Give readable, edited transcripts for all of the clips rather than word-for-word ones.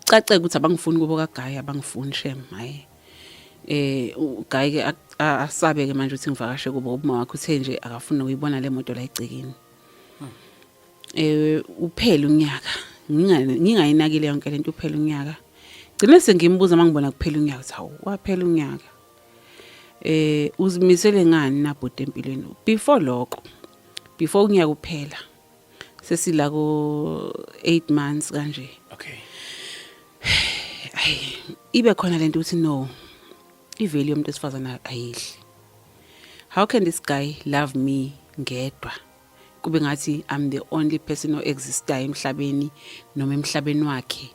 cace ukuthi abangifuni kubo kaGayi abangifuni shem hayi uGayi ke asabe ke manje ukuthi ngivakashe kubo uma wakhe uthe nje akafuna ukuyibona le moto la egcekeni uphela unyaka ngingayinakile yonke lento uphela unyaka gcina sengimbuza mangibona kuphela unyaka uthi hawu waphela unyaka uzimisele ngani nabhuti empilweni before unyaka uphela sesila ko 8 months kanje Okay. Ibe khona lento uthi no ivalue yomuntu esifazana ayihli. How can this guy love me ngedwa kube ngathi I'm the only person who exists emhlabeni noma emhlabeni wakhe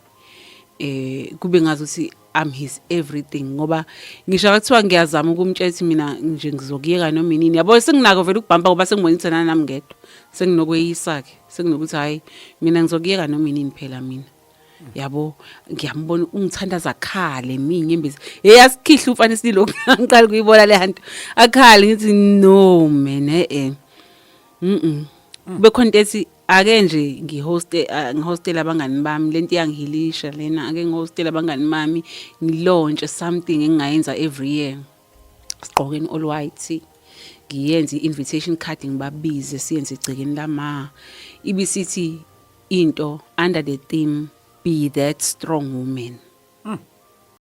kube ngazi ukuthi I'm his everything ngoba ngisho akuthiwa ngiyazama ukumtshela mina nje ngizokuyeka noma inini yabo senginako vele ukubhamba ngoba sengibonisa nami ngedwa senginokweyisa ke senginokuthi hayi mina ngizokuyeka noma inini phela mina yabo ngiyambona ungithandaza khale inyembezi asikhihla umfanisi lokho ngiqala kuyibona le hantu akhali ngithi no man bekhona ethi ake nje ngihostela abangani bami lento yangihilisha lena ake ngihostela abangani bami ngilaunch something engayenza every year siqokeni all white ngiyenze invitation card ngibabize siyenze igcekeni lama ibisithi into under the theme be that strong woman